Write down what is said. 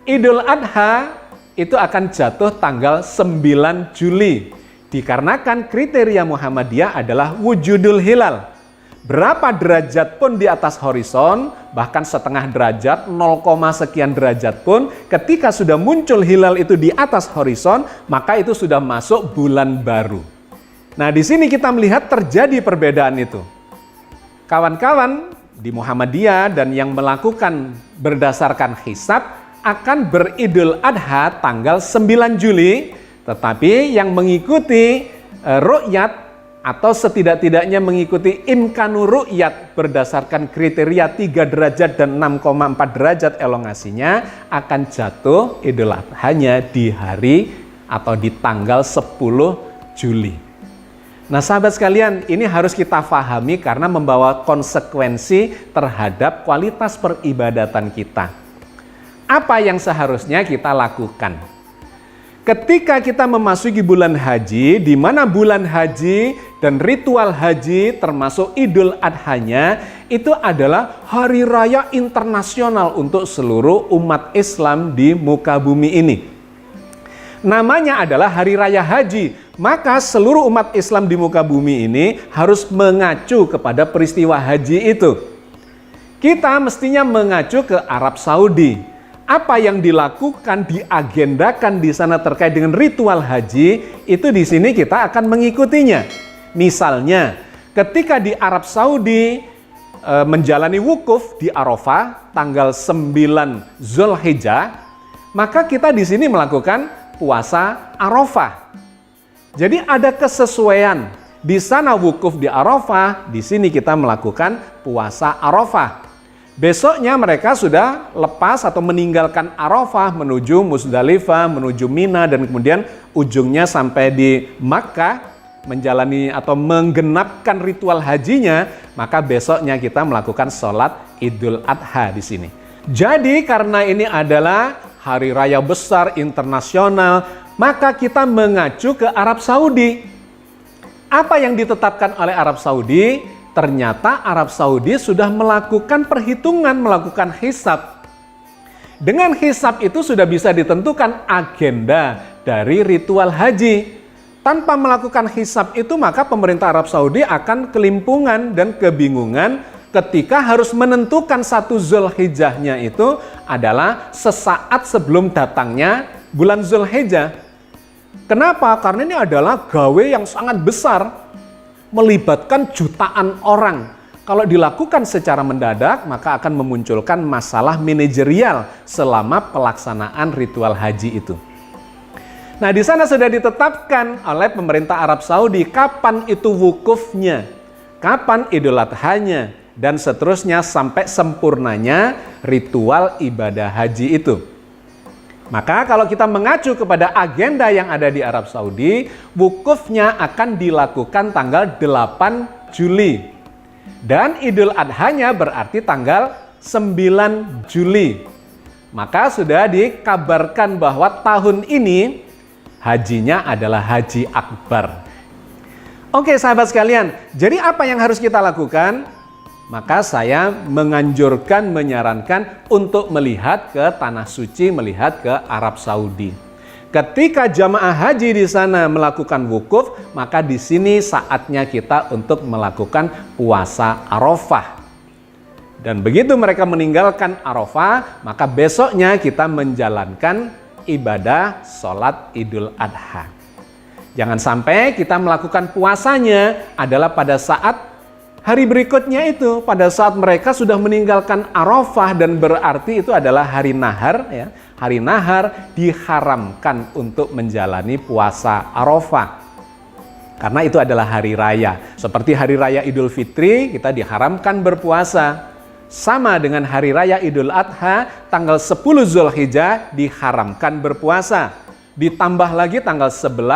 Idul Adha itu akan jatuh tanggal 9 Juli. Dikarenakan kriteria Muhammadiyah adalah wujudul hilal. Berapa derajat pun di atas horizon, bahkan setengah derajat, 0, sekian derajat pun, ketika sudah muncul hilal itu di atas horizon, maka itu sudah masuk bulan baru. Nah, di sini kita melihat terjadi perbedaan itu. Kawan-kawan di Muhammadiyah dan yang melakukan berdasarkan hisab akan beridul adha tanggal 9 Juli, tetapi yang mengikuti ru'yat atau setidak-tidaknya mengikuti imkanu ru'yat berdasarkan kriteria 3 derajat dan 6,4 derajat elongasinya akan jatuh idul adhanya di hari atau di tanggal 10 Juli. Nah, sahabat sekalian, ini harus kita pahami karena membawa konsekuensi terhadap kualitas peribadatan kita. Apa yang seharusnya kita lakukan? Ketika kita memasuki bulan haji, di mana bulan haji dan ritual haji termasuk idul adhanya, itu adalah hari raya internasional untuk seluruh umat Islam di muka bumi ini. Namanya adalah hari raya haji, maka seluruh umat Islam di muka bumi ini harus mengacu kepada peristiwa haji itu. Kita mestinya mengacu ke Arab Saudi. Apa yang dilakukan, diagendakan di sana terkait dengan ritual haji, itu di sini kita akan mengikutinya. Misalnya, ketika di Arab Saudi menjalani wukuf di Arafah tanggal 9 Zulhijjah, maka kita di sini melakukan puasa Arafah. Jadi ada kesesuaian. Di sana wukuf di Arafah, di sini kita melakukan puasa Arafah. Besoknya mereka sudah lepas atau meninggalkan Arafah menuju Musdalifah, menuju Mina, dan kemudian ujungnya sampai di Makkah menjalani atau menggenapkan ritual hajinya, maka besoknya kita melakukan sholat Idul Adha di sini. Jadi karena ini adalah hari raya besar internasional, maka kita mengacu ke Arab Saudi. Apa yang ditetapkan oleh Arab Saudi? Ternyata Arab Saudi sudah melakukan perhitungan, melakukan hisab. Dengan hisab itu sudah bisa ditentukan agenda dari ritual haji. Tanpa melakukan hisab itu, maka pemerintah Arab Saudi akan kelimpungan dan kebingungan ketika harus menentukan satu Zulhijjahnya itu adalah sesaat sebelum datangnya bulan Zulhijjah. Kenapa? Karena ini adalah gawe yang sangat besar, melibatkan jutaan orang. Kalau dilakukan secara mendadak, maka akan memunculkan masalah manajerial selama pelaksanaan ritual haji itu. Nah, di sana sudah ditetapkan oleh pemerintah Arab Saudi kapan itu wukufnya, kapan Idul Adhanya, dan seterusnya sampai sempurnanya ritual ibadah haji itu. Maka kalau kita mengacu kepada agenda yang ada di Arab Saudi, wukufnya akan dilakukan tanggal 8 Juli. Dan Idul Adhanya berarti tanggal 9 Juli. Maka sudah dikabarkan bahwa tahun ini hajinya adalah Haji Akbar. Oke sahabat sekalian, jadi apa yang harus kita lakukan? Maka saya menganjurkan, menyarankan untuk melihat ke Tanah Suci, melihat ke Arab Saudi. Ketika jamaah haji di sana melakukan wukuf, maka di sini saatnya kita untuk melakukan puasa Arafah. Dan begitu mereka meninggalkan Arafah, maka besoknya kita menjalankan ibadah sholat Idul Adha. Jangan sampai kita melakukan puasanya adalah pada saat hari berikutnya itu, pada saat mereka sudah meninggalkan Arafah, dan berarti itu adalah hari nahar. Ya. Hari nahar diharamkan untuk menjalani puasa Arafah. Karena itu adalah hari raya. Seperti hari raya Idul Fitri, kita diharamkan berpuasa. Sama dengan hari raya Idul Adha, tanggal 10 Zulhijjah diharamkan berpuasa. Ditambah lagi tanggal 11